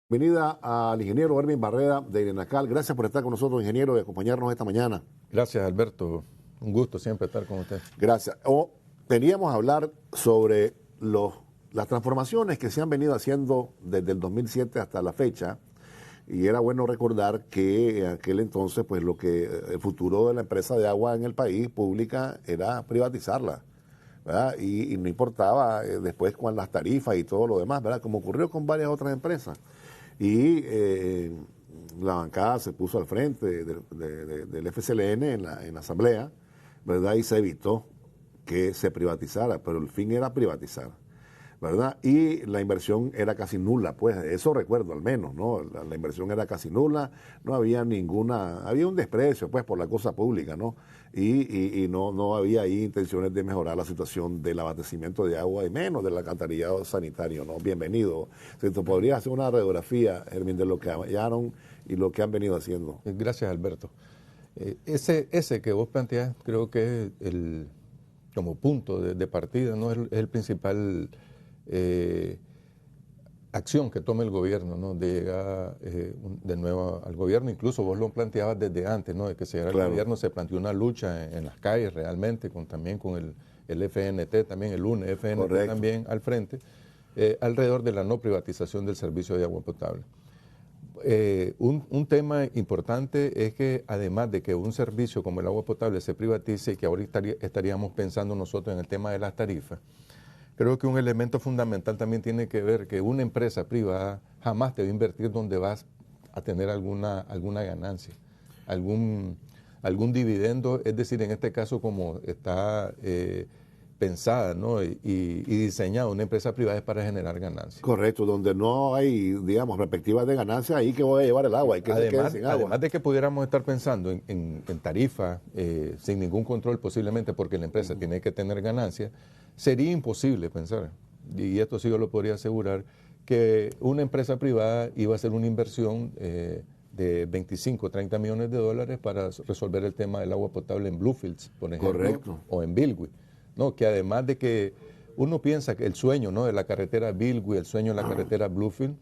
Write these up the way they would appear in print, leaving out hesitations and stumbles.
Bienvenida al ingeniero Erwin Barrera de Irenacal. Gracias por estar con nosotros, ingeniero, y acompañarnos esta mañana. Gracias, Alberto. Un gusto siempre estar con usted. Gracias. Queríamos hablar sobre las transformaciones que se han venido haciendo desde el 2007 hasta la fecha. Y era bueno recordar que en aquel entonces, pues el futuro de la empresa de agua en el país pública era privatizarla, ¿verdad? Y no importaba después con las tarifas y todo lo demás, ¿verdad? Como ocurrió con varias otras empresas. Y la bancada se puso al frente del FCLN en la asamblea, ¿verdad? Y se evitó que se privatizara, pero el fin era privatizar, ¿verdad? Y la inversión era casi nula, pues eso recuerdo al menos, ¿no? La inversión era casi nula, no había había un desprecio, pues, por la cosa pública, ¿no? Y no había ahí intenciones de mejorar la situación del abastecimiento de agua y menos del alcantarillado sanitario, ¿no? Bienvenido. Si te podrías hacer una radiografía, Hermin, de lo que hallaron y lo que han venido haciendo. Gracias, Alberto. Ese que vos planteás creo que es como punto de partida, ¿no? Es el principal acción que tome el gobierno, ¿no? De llegar de nuevo al gobierno. Incluso vos lo planteabas desde antes, ¿no? De que se llegara al gobierno, se planteó una lucha en las calles realmente, también con el FNT, también el UNE, FNT Correcto. También al frente, alrededor de la no privatización del servicio de agua potable. Un tema importante es que además de que un servicio como el agua potable se privatice y que ahora estaríamos pensando nosotros en el tema de las tarifas, creo que un elemento fundamental también tiene que ver que una empresa privada jamás te va a invertir donde vas a tener alguna ganancia, algún dividendo, es decir, en este caso como está pensada, ¿no? y diseñada una empresa privada es para generar ganancias. Correcto, donde no hay, digamos, perspectivas de ganancia, ahí que voy a llevar el agua, hay que se quede sin agua. Además de que pudiéramos estar pensando en tarifas sin ningún control posiblemente porque la empresa tiene que tener ganancias, sería imposible pensar, y esto sí yo lo podría asegurar, que una empresa privada iba a hacer una inversión de 25 o 30 millones de dólares para resolver el tema del agua potable en Bluefields, por ejemplo, Correcto. O en Bilwi. No, que además de que uno piensa que el sueño, ¿no? De la carretera Bilwi, el sueño de la carretera Bluefield,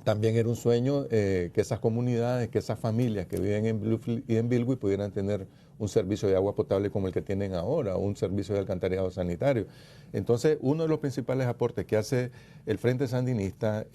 también era un sueño que esas comunidades, que esas familias que viven en Bluefield y en Bilwi pudieran tener un servicio de agua potable como el que tienen ahora, un servicio de alcantarillado sanitario. Entonces, uno de los principales aportes que hace el Frente Sandinista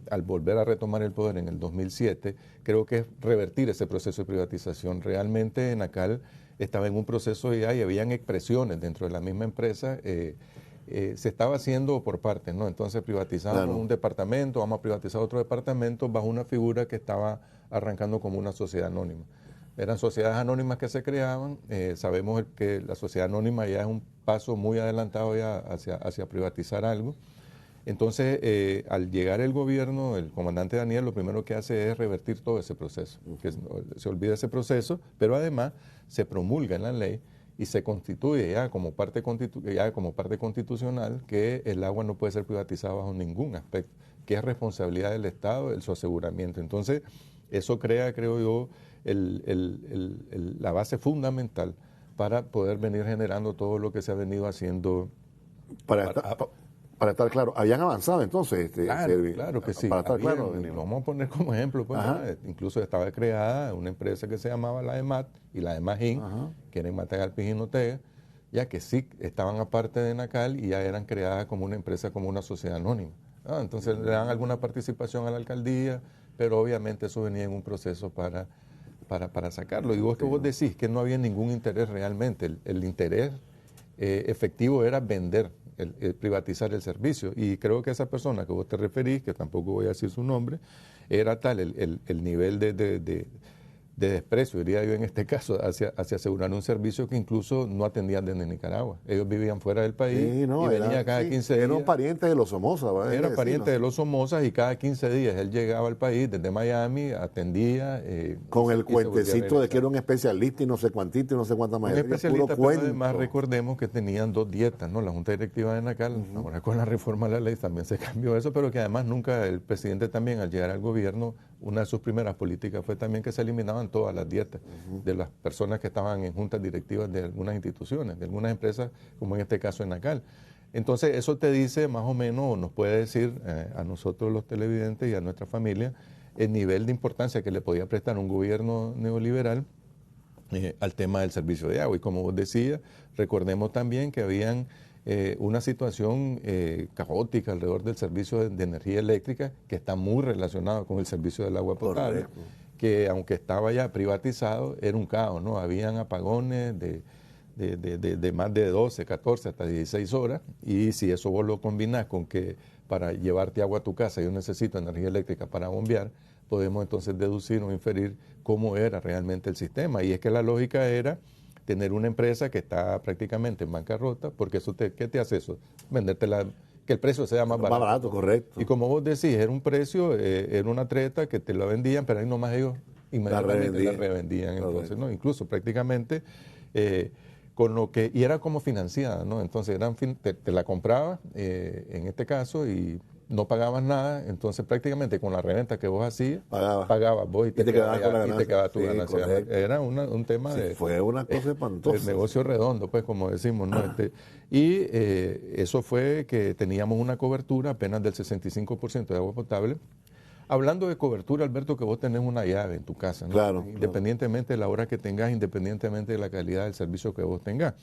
al volver a retomar el poder en el 2007, creo que es revertir ese proceso de privatización. Realmente Enacal estaba en un proceso ya y habían expresiones dentro de la misma empresa. Se estaba haciendo por partes, ¿no? Entonces privatizamos un departamento, vamos a privatizar otro departamento bajo una figura que estaba arrancando como una sociedad anónima. Eran sociedades anónimas que se creaban, sabemos que la sociedad anónima ya es un paso muy adelantado ya hacia privatizar algo. Entonces, al llegar el gobierno, el comandante Daniel lo primero que hace es revertir todo ese proceso, que se olvida ese proceso, pero además se promulga en la ley y se constituye ya como parte constitucional que el agua no puede ser privatizada bajo ningún aspecto, que es responsabilidad del Estado su aseguramiento. Entonces, eso crea, creo yo, la base fundamental para poder venir generando todo lo que se ha venido haciendo. Para estar claro, habían avanzado entonces. Claro que sí. Para estar claro. Vamos a poner como ejemplo, pues, incluso estaba creada una empresa que se llamaba la EMAT y la EMAGIN, que era en Matagalpa y Jinotega, ya que sí estaban aparte de Enacal y ya eran creadas como una empresa, como una sociedad anónima. Entonces le dan alguna participación a la alcaldía, pero obviamente eso venía en un proceso para sacarlo. Y vos que vos decís que no había ningún interés realmente, el interés efectivo era vender, el privatizar el servicio. Y creo que esa persona que vos te referís, que tampoco voy a decir su nombre, era tal el nivel de desprecio, diría yo en este caso, hacia asegurar un servicio que incluso no atendían desde Nicaragua. Ellos vivían fuera del país y venía cada 15 días. Eran parientes de los Somozas. Era pariente de los Somozas y cada 15 días él llegaba al país desde Miami, atendía. Con el cuentecito de que era un especialista y no sé cuantito y no sé cuántas más. Un especialista, pero además recordemos que tenían 2 dietas, ¿no? La Junta Directiva de Enacal, ahora con la reforma de la ley también se cambió eso, pero que además nunca el presidente también al llegar al gobierno, una de sus primeras políticas fue también que se eliminaban todas las dietas de las personas que estaban en juntas directivas de algunas instituciones, de algunas empresas, como en este caso Enacal. Entonces, eso te dice más o menos, o nos puede decir a nosotros los televidentes y a nuestra familia, el nivel de importancia que le podía prestar un gobierno neoliberal al tema del servicio de agua. Y como vos decías, recordemos también que habían una situación caótica alrededor del servicio de energía eléctrica que está muy relacionado con el servicio del agua potable, correcto, que aunque estaba ya privatizado, era un caos, ¿no? Habían apagones de más de 12, 14, hasta 16 horas, y si eso vos lo combinás con que para llevarte agua a tu casa yo necesito energía eléctrica para bombear, podemos entonces deducir o inferir cómo era realmente el sistema. Y es que la lógica era tener una empresa que está prácticamente en bancarrota, porque eso ¿qué te hace eso? Que el precio sea más barato. Más barato, correcto. Y como vos decís, era un precio, era una treta que te la vendían, pero ahí nomás ellos inmediatamente la revendían. Entonces, ¿no? Incluso prácticamente con lo que, y era como financiada, ¿no? Entonces te la comprabas, en este caso, y no pagabas nada, entonces prácticamente con la reventa que vos hacías, pagabas vos y te quedabas tu ganancia. Era un tema fue una cosa espantosa. El negocio redondo, pues, como decimos, ¿no? Eso fue que teníamos una cobertura apenas del 65% de agua potable. Hablando de cobertura, Alberto, que vos tenés una llave en tu casa, ¿no? Claro. Independientemente de la hora que tengas, independientemente de la calidad del servicio que vos tengas.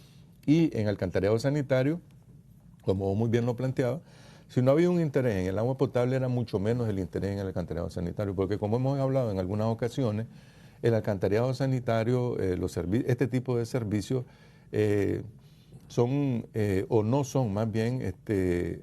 Y en alcantarillado sanitario, como vos muy bien lo planteabas, si no había un interés en el agua potable, era mucho menos el interés en el alcantarillado sanitario, porque como hemos hablado en algunas ocasiones, el alcantarillado sanitario, este tipo de servicios son o no son más bien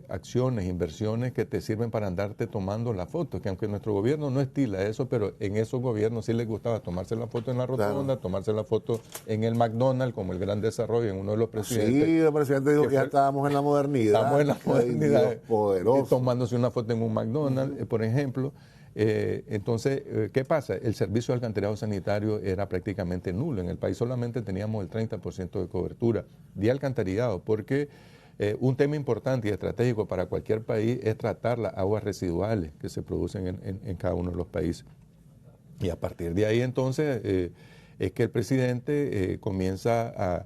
acciones, inversiones que te sirven para andarte tomando la foto, que aunque nuestro gobierno no estila eso, pero en esos gobiernos sí les gustaba tomarse la foto en la rotonda, claro, tomarse la foto en el McDonald's, como el gran desarrollo en uno de los presidentes. Sí, el presidente dijo que ya estábamos en la modernidad. Estamos en la modernidad. Dios poderoso. Tomándose una foto en un McDonald's, por ejemplo. Entonces, ¿qué pasa? El servicio de alcantarillado sanitario era prácticamente nulo. En el país solamente teníamos el 30% de cobertura de alcantarillado, porque un tema importante y estratégico para cualquier país es tratar las aguas residuales que se producen en cada uno de los países. Y a partir de ahí, entonces, es que el presidente comienza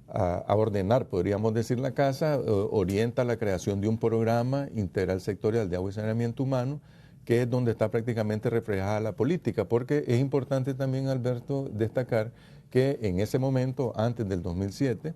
a ordenar, podríamos decir, la casa, orienta la creación de un programa integral sectorial de agua y saneamiento humano, que es donde está prácticamente reflejada la política, porque es importante también, Alberto, destacar que en ese momento, antes del 2007,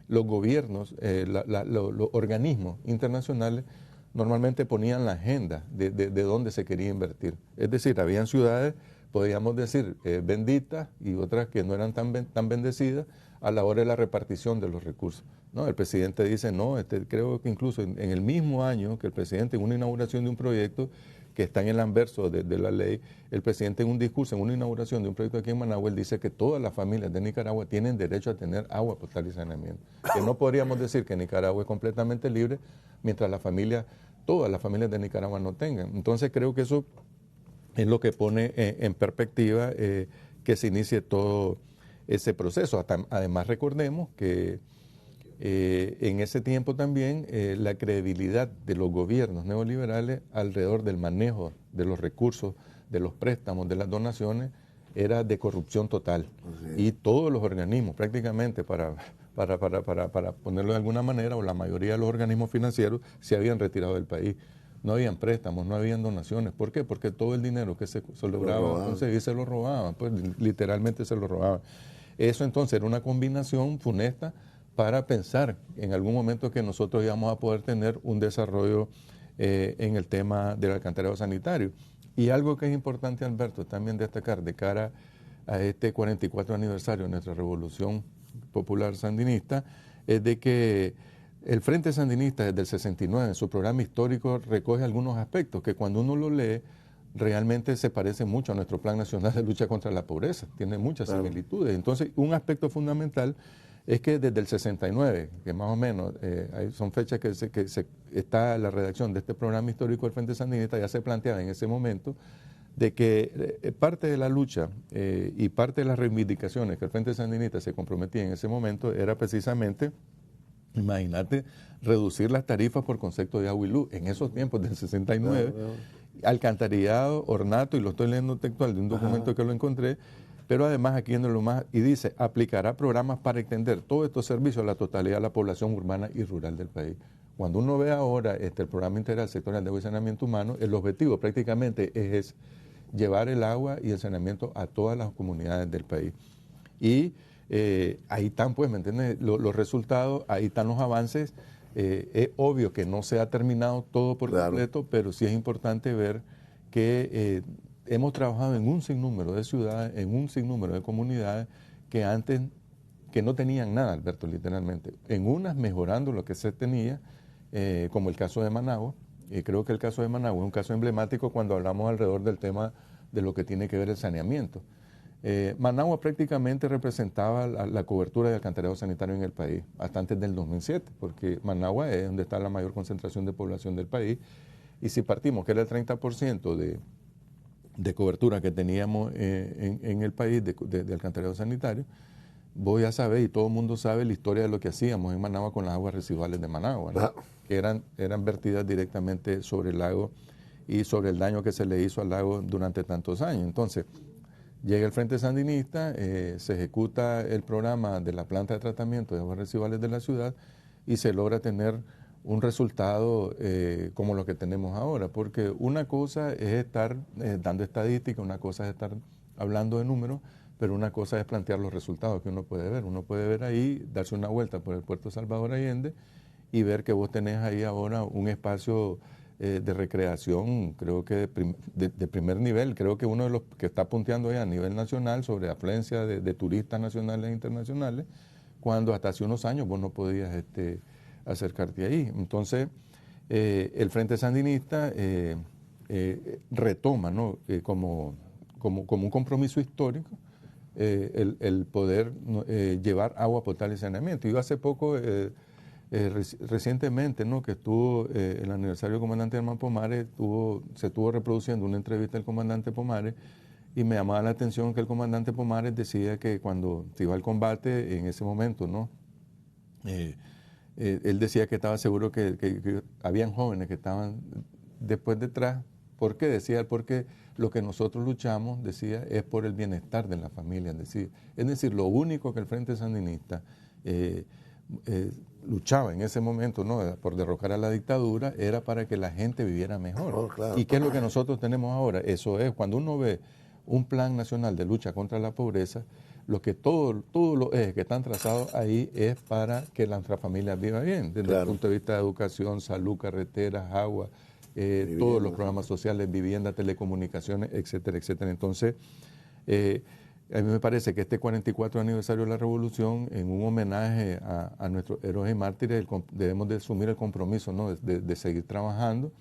los gobiernos, los organismos internacionales normalmente ponían la agenda de dónde se quería invertir. Es decir, habían ciudades, podríamos decir, benditas y otras que no eran tan bendecidas a la hora de la repartición de los recursos. ¿No? El presidente dice, no, creo que incluso en el mismo año que el presidente en una inauguración de un proyecto que está en el anverso de la ley, el presidente en un discurso, en una inauguración de un proyecto aquí en Managua, él dice que todas las familias de Nicaragua tienen derecho a tener agua potable y saneamiento. Que no podríamos decir que Nicaragua es completamente libre mientras todas las familias de Nicaragua no tengan. Entonces creo que eso es lo que pone en perspectiva que se inicie todo ese proceso. Además recordemos que en ese tiempo también la credibilidad de los gobiernos neoliberales alrededor del manejo de los recursos, de los préstamos, de las donaciones, era de corrupción total. Y todos los organismos, prácticamente, para ponerlo de alguna manera, o la mayoría de los organismos financieros, se habían retirado del país. No habían préstamos, no habían donaciones. ¿Por qué? Porque todo el dinero que se lograba conseguir se lo robaban, pues literalmente se lo robaban. Eso entonces era una combinación funesta para pensar en algún momento que nosotros íbamos a poder tener un desarrollo en el tema del alcantarillado sanitario. Y algo que es importante, Alberto, también destacar de cara a este 44 aniversario de nuestra Revolución Popular Sandinista, es de que el Frente Sandinista desde el 69, en su programa histórico, recoge algunos aspectos que cuando uno lo lee, realmente se parece mucho a nuestro Plan Nacional de Lucha contra la Pobreza, tiene muchas similitudes. Entonces, un aspecto fundamental es que desde el 69, que más o menos son fechas que está la redacción de este programa histórico del Frente Sandinista, ya se planteaba en ese momento de que parte de la lucha y parte de las reivindicaciones que el Frente Sandinista se comprometía en ese momento era precisamente, imagínate, reducir las tarifas por concepto de agua y luz en esos tiempos del 69, alcantarillado, ornato, y lo estoy leyendo textual de un documento que lo encontré, pero además aquí en lo más, y dice, aplicará programas para extender todos estos servicios a la totalidad de la población urbana y rural del país. Cuando uno ve ahora el programa integral sectorial de agua y saneamiento humano, el objetivo prácticamente es llevar el agua y el saneamiento a todas las comunidades del país. Y ahí están, pues, ¿me entiendes? Los resultados, ahí están los avances. Es obvio que no se ha terminado todo por completo, pero sí es importante ver que hemos trabajado en un sinnúmero de ciudades, en un sinnúmero de comunidades que antes que no tenían nada, Alberto, literalmente. En unas mejorando lo que se tenía, como el caso de Managua. Creo que el caso de Managua es un caso emblemático cuando hablamos alrededor del tema de lo que tiene que ver el saneamiento. Managua prácticamente representaba la cobertura de alcantarillado sanitario en el país, hasta antes del 2007, porque Managua es donde está la mayor concentración de población del país, y si partimos que era el 30% de cobertura que teníamos en el país de alcantarillado sanitario, vos ya sabés, y todo el mundo sabe la historia de lo que hacíamos en Managua con las aguas residuales de Managua, ¿no? Que eran vertidas directamente sobre el lago y sobre el daño que se le hizo al lago durante tantos años. Entonces, llega el Frente Sandinista, se ejecuta el programa de la planta de tratamiento de aguas residuales de la ciudad y se logra tener un resultado como lo que tenemos ahora, porque una cosa es estar dando estadística, una cosa es estar hablando de números, pero una cosa es plantear los resultados que uno puede ver. Uno puede ver ahí, darse una vuelta por el puerto Salvador Allende y ver que vos tenés ahí ahora un espacio de recreación, creo que de primer nivel. Creo que uno de los que está punteando ya a nivel nacional sobre afluencia de turistas nacionales e internacionales, cuando hasta hace unos años vos no podías acercarte ahí. Entonces, el Frente Sandinista retoma, ¿no? como un compromiso histórico el poder llevar agua potable y saneamiento. Yo hace poco, recientemente, ¿no? que estuvo el aniversario del comandante Germán Pomares, se estuvo reproduciendo una entrevista del comandante Pomares y me llamaba la atención que el comandante Pomares decía que cuando se iba al combate, en ese momento, ¿no? Él decía que estaba seguro que habían jóvenes que estaban después detrás. ¿Por qué? Decía él, porque lo que nosotros luchamos, decía, es por el bienestar de la familia. Es decir, lo único que el Frente Sandinista luchaba en ese momento, ¿no? por derrocar a la dictadura, era para que la gente viviera mejor. Claro. ¿Y qué es lo que nosotros tenemos ahora? Eso es, cuando uno ve un plan nacional de lucha contra la pobreza, lo que todos los ejes que están trazados ahí es para que nuestras familias vivan bien, desde el punto de vista de educación, salud, carreteras, agua, todos los programas sociales, vivienda, telecomunicaciones, etcétera, etcétera. Entonces, a mí me parece que este 44 aniversario de la Revolución, en un homenaje a nuestros héroes y mártires, debemos de asumir el compromiso, ¿no? de seguir trabajando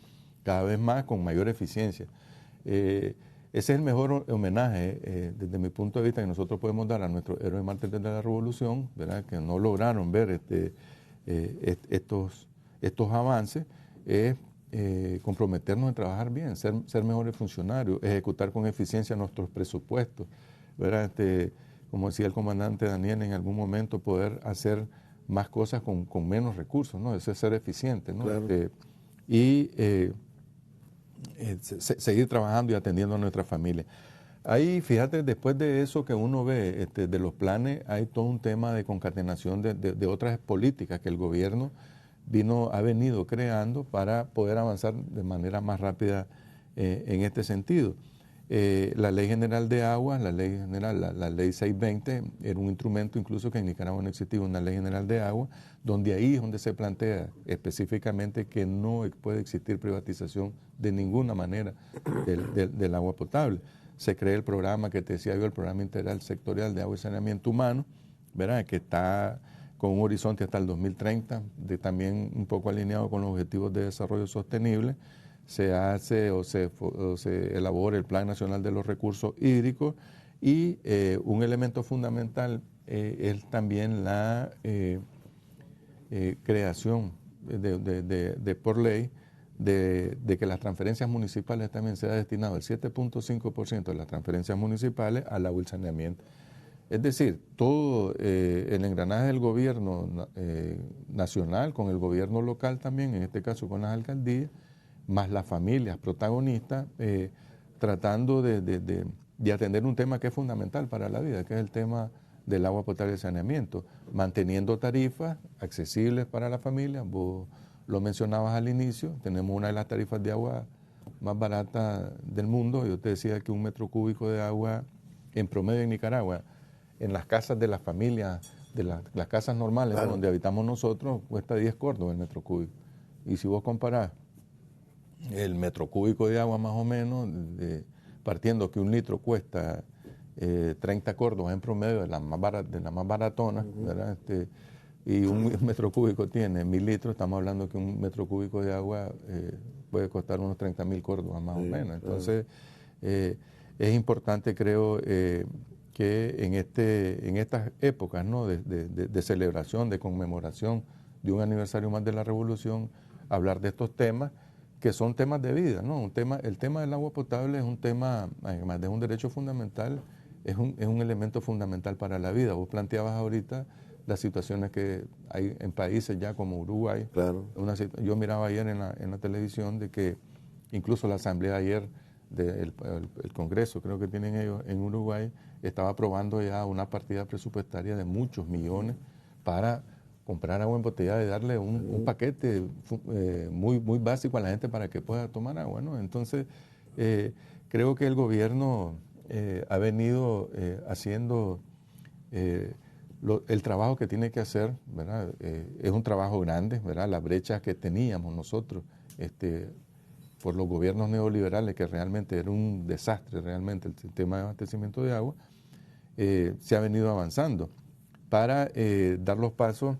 cada vez más con mayor eficiencia. Ese es el mejor homenaje, desde mi punto de vista, que nosotros podemos dar a nuestros héroes y mártires de la Revolución, ¿verdad? Que no lograron ver estos avances, es comprometernos en trabajar bien, ser mejores funcionarios, ejecutar con eficiencia nuestros presupuestos, ¿verdad? Como decía el comandante Daniel en algún momento, poder hacer más cosas con menos recursos, ¿no? Eso es ser eficiente, ¿no? Claro. Seguir trabajando y atendiendo a nuestra familia. Ahí, fíjate, después de eso que uno ve, de los planes, hay todo un tema de concatenación de otras políticas que el gobierno ha venido creando para poder avanzar de manera más rápida en este sentido. La Ley General de Aguas, la Ley 620, era un instrumento incluso que en Nicaragua no existía una Ley General de Agua, donde ahí es donde se plantea específicamente que no puede existir privatización de ninguna manera del agua potable. Se crea el programa que te decía yo, el Programa Integral Sectorial de Agua y Saneamiento Humano, ¿verdad? Que está con un horizonte hasta el 2030, también un poco alineado con los Objetivos de Desarrollo Sostenible. Se hace o se elabora el Plan Nacional de los Recursos Hídricos y un elemento fundamental es también la creación por ley de que las transferencias municipales también sea destinado el 7.5% de las transferencias municipales al agua y saneamiento. Es decir, todo el engranaje del gobierno nacional con el gobierno local también, en este caso con las alcaldías, más las familias protagonistas, tratando de atender un tema que es fundamental para la vida, que es el tema del agua potable y saneamiento, manteniendo tarifas accesibles para la familia. Vos lo mencionabas al inicio, tenemos una de las tarifas de agua más baratas del mundo. Yo te decía que 1 metro cúbico de agua en promedio en Nicaragua, en las casas de las familias, de las casas normales, claro, ¿no?, donde habitamos nosotros, cuesta 10 córdobas el metro cúbico. Y si vos comparás el metro cúbico de agua más o menos, partiendo que 1 litro cuesta 30 córdobas en promedio, de la más baratona, ¿verdad? Y 1 metro cúbico tiene 1.000 litros, estamos hablando que 1 metro cúbico de agua puede costar unos 30.000 córdobas más o menos. Entonces, es importante, creo, que en estas épocas, ¿no?, de celebración, de conmemoración de un aniversario más de la Revolución, hablar de estos temas que son temas de vida, ¿no? El tema del agua potable es un tema, además de un derecho fundamental, es un elemento fundamental para la vida. Vos planteabas ahorita las situaciones que hay en países ya como Uruguay. claro. Yo miraba ayer en la televisión de que incluso la asamblea ayer del el Congreso, creo que tienen ellos en Uruguay, estaba aprobando ya una partida presupuestaria de muchos millones para comprar agua embotellada y darle un paquete muy básico a la gente para que pueda tomar agua, ¿no? Entonces, creo que el gobierno ha venido haciendo el trabajo que tiene que hacer, ¿verdad? Es un trabajo grande, ¿verdad? Las brechas que teníamos nosotros por los gobiernos neoliberales, que realmente era un desastre, realmente el sistema de abastecimiento de agua, se ha venido avanzando para dar los pasos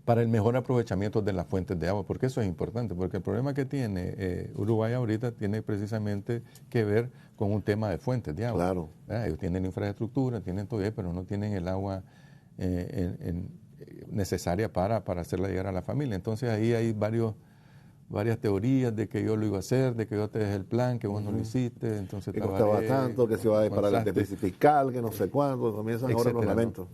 para el mejor aprovechamiento de las fuentes de agua, porque eso es importante, porque el problema que tiene Uruguay ahorita tiene precisamente que ver con un tema de fuentes de agua. Claro. Ellos tienen infraestructura, tienen todo eso, pero no tienen el agua necesaria para hacerla llegar a la familia. Entonces ahí hay varias teorías de que yo lo iba a hacer, de que yo te dejé el plan, que vos no lo hiciste, entonces Que costaba tanto, que se iba a parar el déficit fiscal, que no sé cuánto, comienzan ahora los lamentos.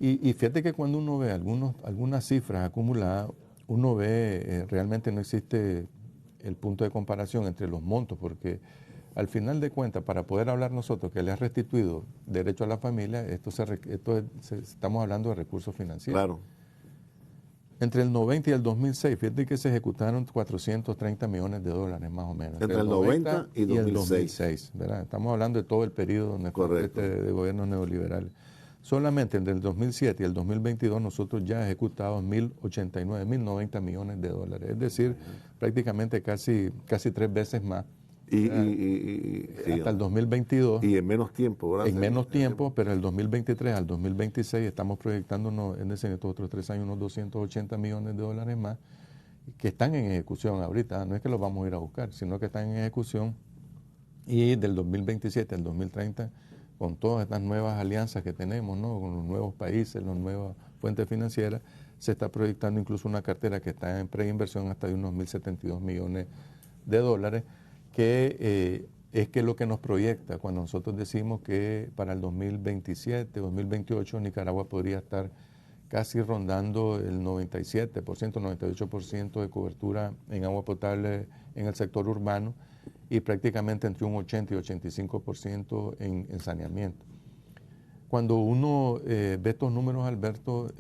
Y fíjate que cuando uno ve algunas cifras acumuladas, uno ve realmente no existe el punto de comparación entre los montos, porque al final de cuentas, para poder hablar nosotros que le ha restituido derecho a la familia, estamos hablando de recursos financieros. Claro. Entre el 90 y el 2006, fíjate que se ejecutaron 430 millones de dólares más o menos. Entre el 90 y 2006. El 2006, ¿verdad? Estamos hablando de todo el periodo donde fue de gobiernos neoliberales. Solamente entre el 2007 y el 2022 nosotros ya ejecutamos 1.089, 1.090 millones de dólares. Es decir, prácticamente casi 3 veces más. Hasta el 2022. Y en menos tiempo, ¿verdad? En menos tiempo, pero el 2023 al 2026 estamos proyectándonos en estos otros 3 años unos 280 millones de dólares más que están en ejecución ahorita. No es que los vamos a ir a buscar, sino que están en ejecución. Y del 2027 al 2030, con todas estas nuevas alianzas que tenemos, ¿no?, con los nuevos países, las nuevas fuentes financieras, se está proyectando incluso una cartera que está en preinversión hasta de unos 1.072 millones de dólares, que es que lo que nos proyecta cuando nosotros decimos que para el 2027, 2028 Nicaragua podría estar casi rondando el 97%, 98% de cobertura en agua potable en el sector urbano y prácticamente entre un 80 y 85% en saneamiento. Cuando uno ve estos números, Alberto,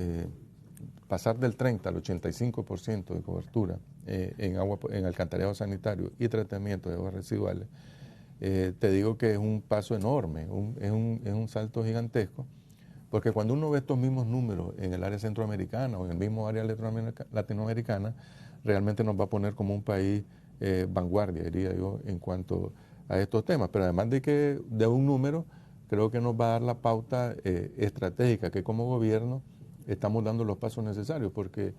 pasar del 30 al 85% de cobertura en alcantarillado sanitario y tratamiento de aguas residuales, te digo que es un paso enorme, es un salto gigantesco, porque cuando uno ve estos mismos números en el área centroamericana o en el mismo área latinoamericana, realmente nos va a poner como un país vanguardia, diría yo, en cuanto a estos temas. Pero además de un número, creo que nos va a dar la pauta estratégica que como gobierno estamos dando los pasos necesarios, porque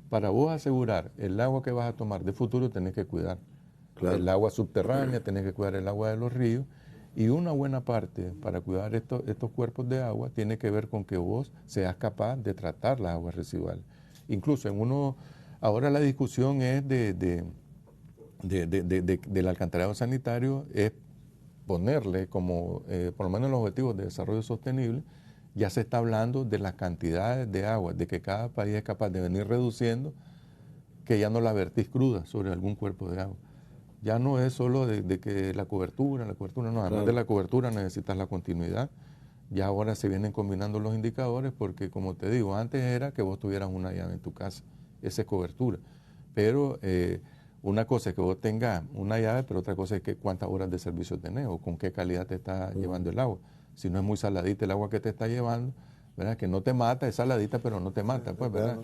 para vos asegurar el agua que vas a tomar de futuro tenés que cuidar el agua subterránea, tenés que cuidar el agua de los ríos, y una buena parte para cuidar estos cuerpos de agua tiene que ver con que vos seas capaz de tratar las aguas residuales. Incluso ahora la discusión es del alcantarillado sanitario, es ponerle como, por lo menos en los objetivos de desarrollo sostenible, ya se está hablando de las cantidades de agua, de que cada país es capaz de venir reduciendo, que ya no la vertís cruda sobre algún cuerpo de agua. Ya no es solo de que la cobertura no, además de la cobertura necesitas la continuidad. Ya ahora se vienen combinando los indicadores porque, como te digo, antes era que vos tuvieras una llave en tu casa, esa es cobertura. pero una cosa es que vos tengas una llave, pero otra cosa es que cuántas horas de servicio tenés o con qué calidad te está llevando el agua. Si no es muy saladita el agua que te está llevando, ¿verdad? Que no te mata, es saladita, pero no te mata, pues, ¿verdad?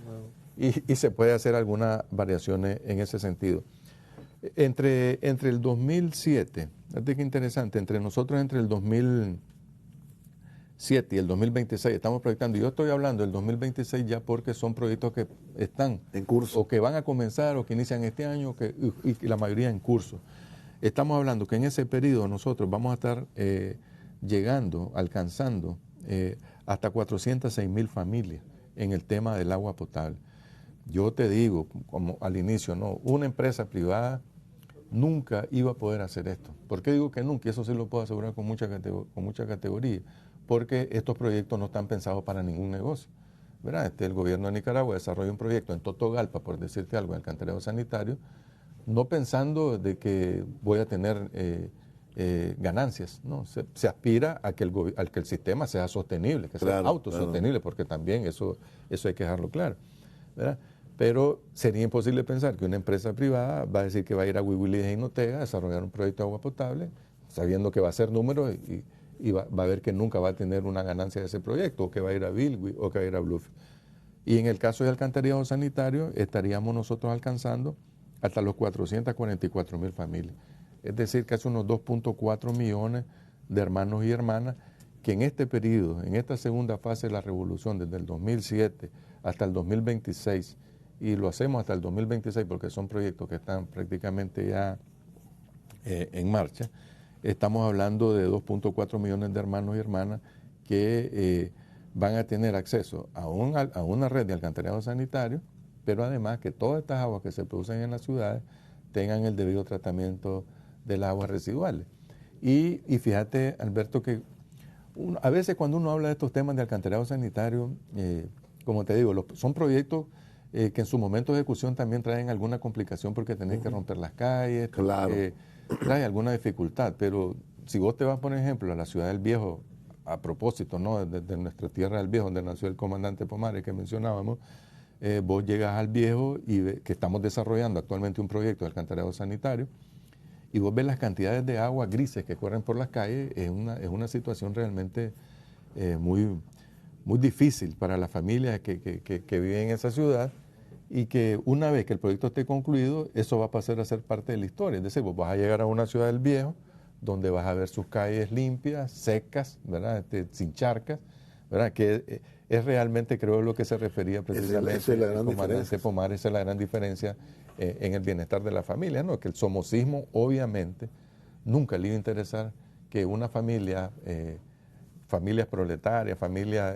Y se puede hacer algunas variaciones en ese sentido. Entre el 2007, fíjate qué interesante, entre el 2007 y el 2026 estamos proyectando, y yo estoy hablando del 2026 ya porque son proyectos que están en curso, o que van a comenzar o que inician este año y la mayoría en curso. Estamos hablando que en ese periodo nosotros vamos a estar llegando, alcanzando hasta 406,000 familias en el tema del agua potable. Yo te digo, como al inicio, no, una empresa privada nunca iba a poder hacer esto. ¿Por qué digo que nunca? Y eso sí lo puedo asegurar con mucha categoría, porque estos proyectos no están pensados para ningún negocio, ¿verdad? El gobierno de Nicaragua desarrolla un proyecto en Totogalpa, por decirte algo, en alcantarillado sanitario, no pensando de que voy a tener ganancias, ¿no? Se aspira a que el sistema sea sostenible, que sea autosostenible, porque también eso hay que dejarlo claro, ¿verdad? Pero sería imposible pensar que una empresa privada va a decir que va a ir a Huihuili de Jinotega a desarrollar un proyecto de agua potable, sabiendo que va a ser número y va a ver que nunca va a tener una ganancia de ese proyecto, o que va a ir a Bilwi o que va a ir a Bluefield. Y en el caso del alcantarillado sanitario, estaríamos nosotros alcanzando hasta los 444,000 familias. Es decir, casi unos 2.4 millones de hermanos y hermanas que en este periodo, en esta segunda fase de la revolución, desde el 2007 hasta el 2026, y lo hacemos hasta el 2026 porque son proyectos que están prácticamente ya en marcha, estamos hablando de 2.4 millones de hermanos y hermanas que van a tener acceso a una red de alcantarillado sanitario, pero además que todas estas aguas que se producen en las ciudades tengan el debido tratamiento de las aguas residuales. Y fíjate, Alberto, que a veces cuando uno habla de estos temas de alcantarillado sanitario, como te digo, son proyectos que en su momento de ejecución también traen alguna complicación porque tenés que romper las calles, claro. Trae alguna dificultad, pero si vos te vas, por ejemplo, a la Ciudad del Viejo, a propósito, ¿no?, de nuestra tierra del Viejo, donde nació el comandante Pomares que mencionábamos, vos llegas al Viejo y que estamos desarrollando actualmente un proyecto de alcantarillado sanitario, y vos ves las cantidades de agua grises que corren por las calles, es una situación realmente muy difícil para las familias que viven en esa ciudad, y que una vez que el proyecto esté concluido, eso va a pasar a ser parte de la historia. Es decir, vos vas a llegar a una Ciudad del Viejo, donde vas a ver sus calles limpias, secas, ¿verdad? Sin charcas, ¿verdad? Que es realmente, creo, lo que se refería precisamente el comandante Pomares, esa es la gran diferencia en el bienestar de la familia, ¿no? Que el somocismo, obviamente, nunca le iba a interesar que una familia, familias proletarias, familias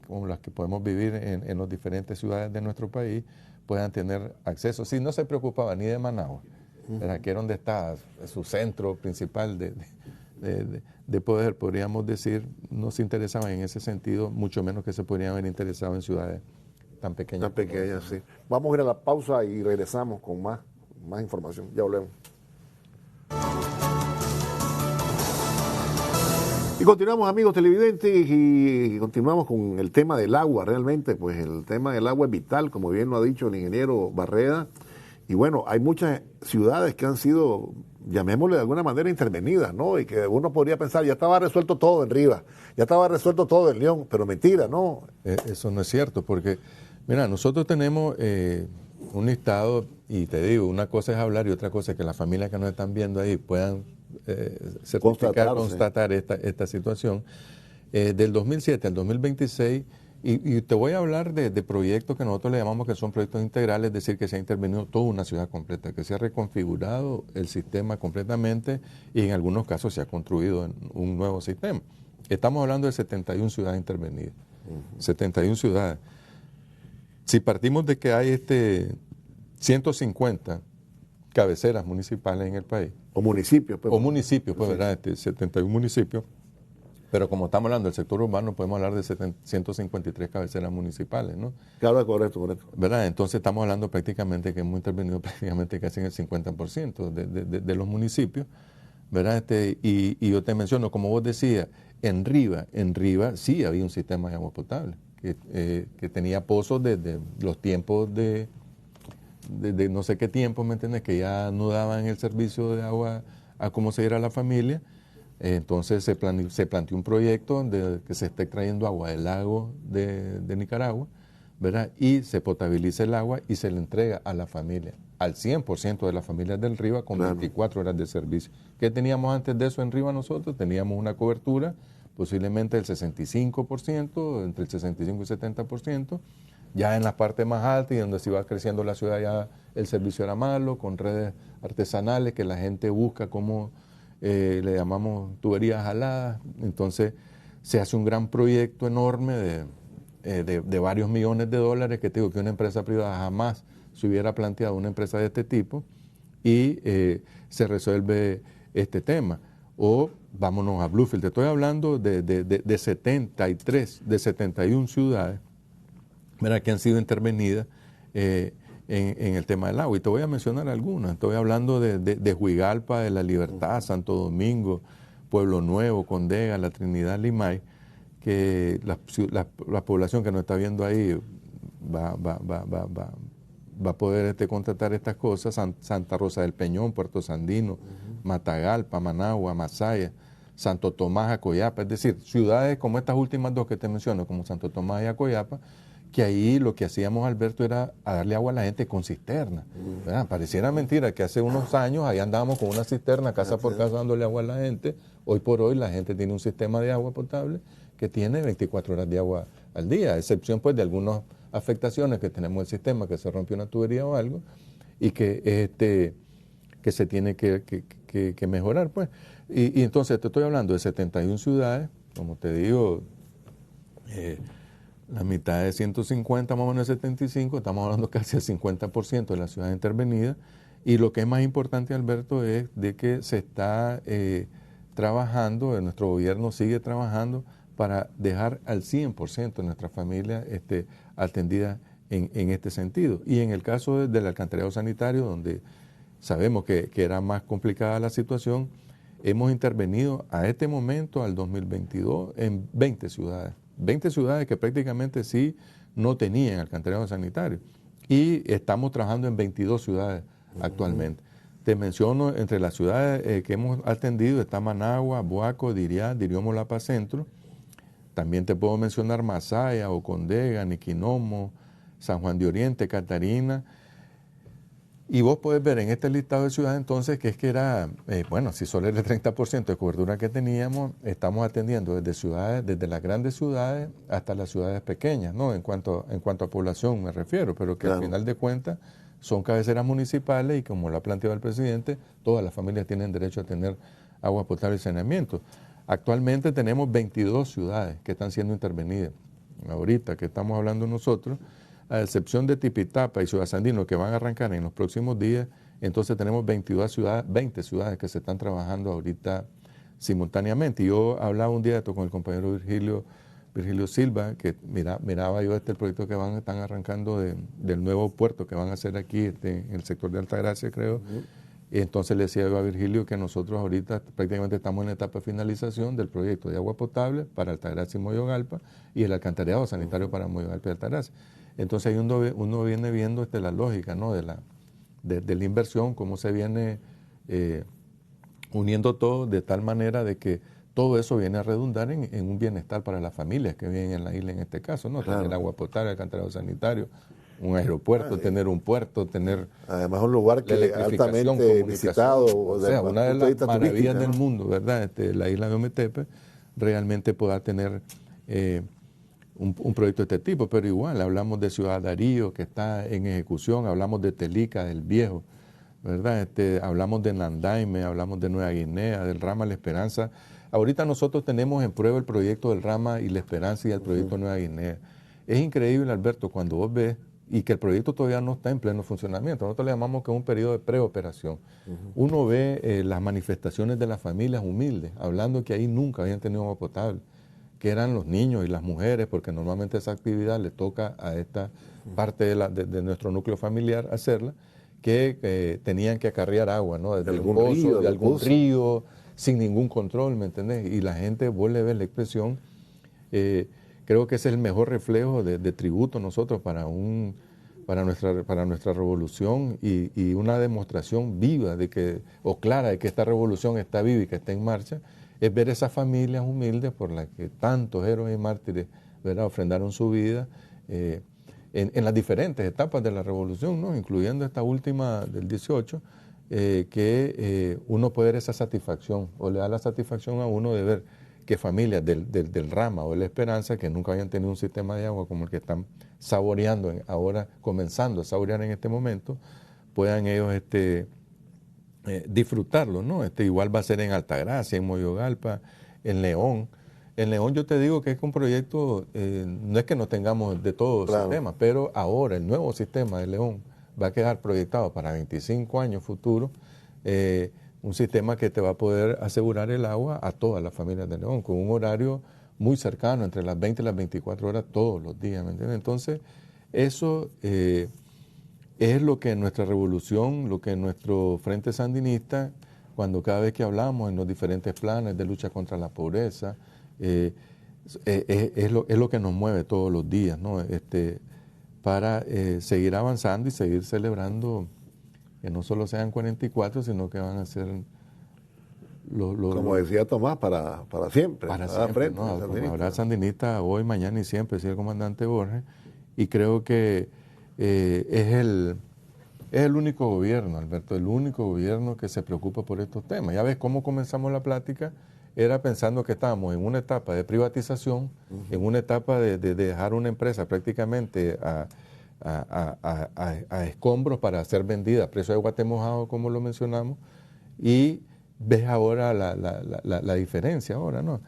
como las que podemos vivir en las diferentes ciudades de nuestro país, puedan tener acceso. Sí, no se preocupaba ni de Managua, ¿verdad?, que era donde está su centro principal de poder, podríamos decir, no se interesaban en ese sentido, mucho menos que se podrían haber interesado en ciudades tan pequeñas. Tan pequeñas, sí. Vamos a ir a la pausa y regresamos con más información. Ya volvemos. Y continuamos, amigos televidentes, y continuamos con el tema del agua. Realmente, pues el tema del agua es vital, como bien lo ha dicho el ingeniero Barreda. Y bueno, hay muchas ciudades que han sido, llamémosle de alguna manera, intervenidas, ¿no? Y que uno podría pensar, ya estaba resuelto todo en Rivas, ya estaba resuelto todo en León, pero mentira, ¿no? Eso no es cierto, porque, mira, nosotros tenemos un listado, y te digo, una cosa es hablar y otra cosa es que las familias que nos están viendo ahí puedan constatar esta situación. Del 2007 al 2026, y te voy a hablar de proyectos que nosotros le llamamos que son proyectos integrales, es decir, que se ha intervenido toda una ciudad completa, que se ha reconfigurado el sistema completamente y en algunos casos se ha construido un nuevo sistema. Estamos hablando de 71 ciudades intervenidas, 71 ciudades. Si partimos de que hay 150 cabeceras municipales en el país. O municipios, pues. O municipios, pues, ¿verdad? 71 municipios. Pero como estamos hablando del sector urbano, podemos hablar de 153 cabeceras municipales, ¿no? Claro, correcto. ¿Verdad? Entonces estamos hablando prácticamente que hemos intervenido prácticamente casi en el 50% de los municipios, ¿verdad? Y yo te menciono, como vos decías, en Riva sí había un sistema de agua potable, que tenía pozos desde los tiempos de desde no sé qué tiempo, ¿me entiendes?, que ya no daban el servicio de agua a cómo se diera la familia. Entonces se planteó un proyecto donde que se esté extrayendo agua del lago de Nicaragua, ¿verdad? Y se potabiliza el agua y se le entrega a la familia, al 100% de las familias del Riva, con 24 horas de servicio. ¿Qué teníamos antes de eso en Riva nosotros? Teníamos una cobertura posiblemente del 65%, entre el 65 y 70%. Ya en la parte más alta y donde se iba creciendo la ciudad ya el servicio era malo, con redes artesanales que la gente busca como le llamamos tuberías jaladas. Entonces se hace un gran proyecto enorme de varios millones de dólares, que te digo que una empresa privada jamás se hubiera planteado, una empresa de este tipo, y se resuelve este tema. O vámonos a Bluefield, te estoy hablando de 71 ciudades, ¿verdad?, que han sido intervenidas en el tema del agua. Y te voy a mencionar algunas. Estoy hablando de Huigalpa, de La Libertad, Santo Domingo, Pueblo Nuevo, Condega, La Trinidad, Limay, que la población que nos está viendo ahí va a poder contratar estas cosas. Santa Rosa del Peñón, Puerto Sandino, Matagalpa, Managua, Masaya, Santo Tomás, Acoyapa. Es decir, ciudades como estas últimas dos que te menciono, como Santo Tomás y Acoyapa, que ahí lo que hacíamos, Alberto, era a darle agua a la gente con cisterna. Pareciera mentira que hace unos años ahí andábamos con una cisterna casa por casa dándole agua a la gente. Hoy por hoy la gente tiene un sistema de agua potable que tiene 24 horas de agua al día, a excepción pues de algunas afectaciones que tenemos el sistema, que se rompió una tubería o algo, y que se tiene que mejorar, pues. Y entonces te estoy hablando de 71 ciudades, como te digo, la mitad de 150, más o menos de 75, estamos hablando casi del 50% de la ciudad intervenida. Y lo que es más importante, Alberto, es de que se está trabajando, nuestro gobierno sigue trabajando para dejar al 100% de nuestra familia atendida en este sentido. Y en el caso del alcantarillado sanitario, donde sabemos que era más complicada la situación, hemos intervenido a este momento, al 2022, en 20 ciudades. 20 ciudades que prácticamente sí no tenían alcantarillado sanitario. Y estamos trabajando en 22 ciudades actualmente. Te menciono, entre las ciudades que hemos atendido está Managua, Buaco, Diriá, Dirió-Molapa Centro. También te puedo mencionar Masaya, Ocondega, Niquinomo, San Juan de Oriente, Catarina. Y vos podés ver en este listado de ciudades entonces que es que era, bueno, si solo era el 30% de cobertura que teníamos, estamos atendiendo desde las grandes ciudades hasta las ciudades pequeñas, ¿no? En cuanto a población me refiero, pero que al final de cuentas son cabeceras municipales y como lo ha planteado el presidente, todas las familias tienen derecho a tener agua potable y saneamiento. Actualmente tenemos 22 ciudades que están siendo intervenidas. Ahorita que estamos hablando nosotros, a excepción de Tipitapa y Ciudad Sandino, que van a arrancar en los próximos días, entonces tenemos 20 ciudades que se están trabajando ahorita simultáneamente. Y yo hablaba un día con el compañero Virgilio Silva, que miraba yo el proyecto que están arrancando del nuevo puerto que van a hacer aquí en el sector de Altagracia, creo. Y entonces le decía yo a Virgilio que nosotros ahorita prácticamente estamos en la etapa de finalización del proyecto de agua potable para Altagracia y Moyogalpa y el alcantarillado sanitario para Moyogalpa y Altagracia. Entonces ahí uno viene viendo la lógica, ¿no?, de la inversión, cómo se viene uniendo todo de tal manera de que todo eso viene a redundar en un bienestar para las familias que viven en la isla en este caso, ¿no? Claro. Tener agua potable, alcantarillado sanitario, un aeropuerto, tener un puerto, tener... Además un lugar que altamente visitado. O sea, una de las maravillas del mundo, ¿verdad? La isla de Ometepe realmente pueda tener... un proyecto de este tipo, pero igual hablamos de Ciudad Darío que está en ejecución, hablamos de Telica, del Viejo, ¿verdad? Hablamos de Nandaime, hablamos de Nueva Guinea, del Rama La Esperanza. Ahorita nosotros tenemos en prueba el proyecto del Rama y La Esperanza y el proyecto Nueva Guinea. Es increíble, Alberto, cuando vos ves y que el proyecto todavía no está en pleno funcionamiento. Nosotros le llamamos que es un periodo de preoperación. Uno ve las manifestaciones de las familias humildes, hablando que ahí nunca habían tenido agua potable, que eran los niños y las mujeres, porque normalmente esa actividad le toca a esta parte de nuestro núcleo familiar hacerla, que tenían que acarrear agua, ¿no? Desde algún pozo, de algún río, sin ningún control, ¿me entendés? Y la gente, vos le ves la expresión, creo que ese es el mejor reflejo de tributo nosotros para un para nuestra revolución y una demostración viva o clara de que esta revolución está viva y que está en marcha, es ver esas familias humildes por las que tantos héroes y mártires, ¿verdad?, ofrendaron su vida en las diferentes etapas de la revolución, ¿no?, incluyendo esta última del 18, que uno puede ver esa satisfacción, o le da la satisfacción a uno de ver que familias del Rama o de la Esperanza, que nunca habían tenido un sistema de agua como el que están saboreando ahora, comenzando a saborear en este momento, puedan ellos disfrutarlo, ¿no? Igual va a ser en Altagracia, en Moyogalpa, en León. En León yo te digo que es un proyecto, no es que no tengamos de todo Claro. sistema, pero ahora el nuevo sistema de León va a quedar proyectado para 25 años futuros, un sistema que te va a poder asegurar el agua a todas las familias de León, con un horario muy cercano, entre las 20 y las 24 horas todos los días, ¿me entiendes? Entonces, eso es lo que nuestra revolución, lo que nuestro Frente Sandinista, cuando cada vez que hablamos en los diferentes planes de lucha contra la pobreza, es lo que nos mueve todos los días, ¿no? Para seguir avanzando y seguir celebrando que no solo sean 44, sino que van a ser como decía Tomás, para siempre. Para siempre, ¿no? Habrá sandinista hoy, mañana y siempre, decía el comandante Borges, y creo que es el único gobierno, Alberto, el único gobierno que se preocupa por estos temas. Ya ves cómo comenzamos la plática, era pensando que estábamos en una etapa de privatización, en una etapa de dejar una empresa prácticamente a escombros para ser vendida a precio de guate mojado, como lo mencionamos, y ves ahora la diferencia ahora, ¿no?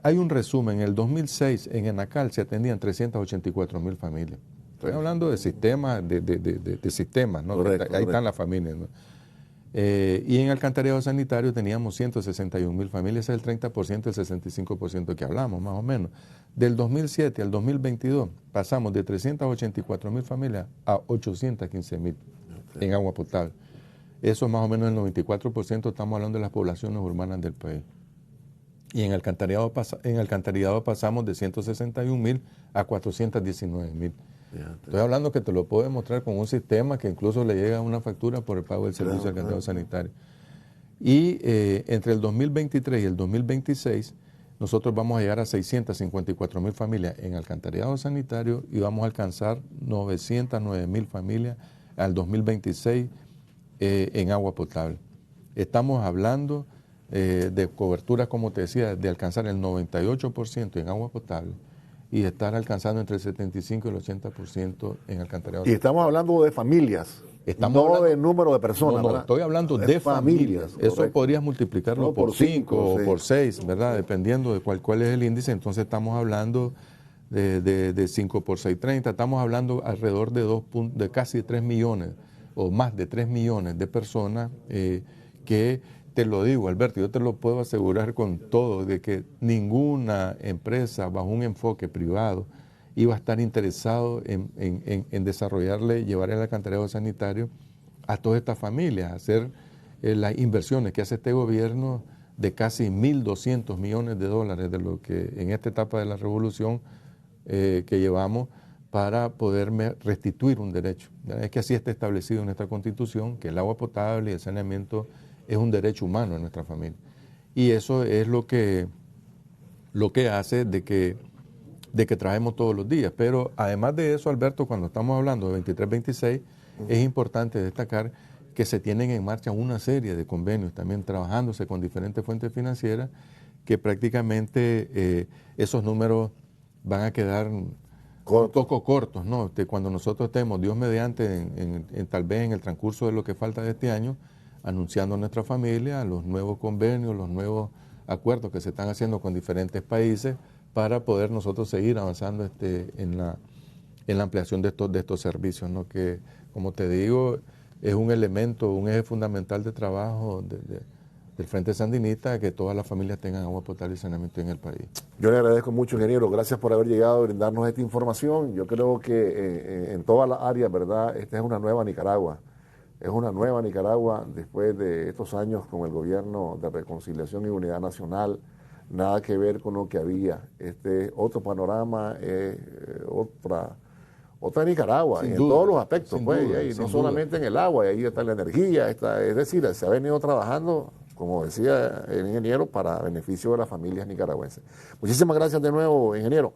Hay un resumen, en el 2006 en Enacal se atendían 384,000 familias. Estoy hablando de sistemas, de sistemas, ¿no? Correcto, ahí están las familias, ¿no? Y en alcantarillado sanitario teníamos 161,000 familias, ese es el 30%, el 65% que hablamos, más o menos. Del 2007 al 2022 pasamos de 384,000 familias a 815,000 en agua potable. Eso es más o menos el 94%, estamos hablando de las poblaciones urbanas del país. Y en alcantarillado pasamos de 161,000 a 419,000. Estoy hablando que te lo puedo demostrar con un sistema que incluso le llega una factura por el pago del servicio de alcantarillado sanitario. Y entre el 2023 y el 2026, nosotros vamos a llegar a 654,000 familias en alcantarillado sanitario y vamos a alcanzar 909,000 familias al 2026 en agua potable. Estamos hablando de cobertura, como te decía, de alcanzar el 98% en agua potable y estar alcanzando entre el 75 y el 80% en alcantarillado. Y estamos hablando de familias, no de número de personas. No, estoy hablando de familias. Eso podrías multiplicarlo por 5 o por 6, ¿verdad? Dependiendo de cuál es el índice. Entonces estamos hablando de 5 por 6, 30. Estamos hablando alrededor de casi 3 millones o más de 3 millones de personas que, te lo digo, Alberto, yo te lo puedo asegurar con todo, de que ninguna empresa bajo un enfoque privado iba a estar interesado en desarrollarle, llevar el alcantarillado sanitario a todas estas familias, hacer las inversiones que hace este gobierno de casi 1.200 millones de dólares de lo que en esta etapa de la revolución que llevamos para poder restituir un derecho. Es que así está establecido en nuestra Constitución, que el agua potable y el saneamiento es un derecho humano en nuestra familia. Y eso es lo que hace de que trabajemos todos los días. Pero además de eso, Alberto, cuando estamos hablando de 23-26, es importante destacar que se tienen en marcha una serie de convenios, también trabajándose con diferentes fuentes financieras, que prácticamente esos números van a quedar un poco cortos, ¿no? Cuando nosotros estemos, Dios mediante, tal vez en el transcurso de lo que falta de este año, anunciando a nuestra familia los nuevos convenios, los nuevos acuerdos que se están haciendo con diferentes países para poder nosotros seguir avanzando en la ampliación de estos servicios, ¿no? Que, como te digo, es un elemento, un eje fundamental de trabajo del Frente Sandinista, que todas las familias tengan agua potable y saneamiento en el país. Yo le agradezco mucho, ingeniero. Gracias por haber llegado a brindarnos esta información. Yo creo que en todas las áreas, ¿verdad? Esta es una nueva Nicaragua. Es una nueva Nicaragua después de estos años con el gobierno de reconciliación y unidad nacional. Nada que ver con lo que había. Este otro panorama, otra es Nicaragua, Sin en duda, todos los aspectos, sin pues, duda, y no sin solamente en el agua, y ahí está la energía, es decir, se ha venido trabajando, como decía el ingeniero, para beneficio de las familias nicaragüenses. Muchísimas gracias de nuevo, ingeniero.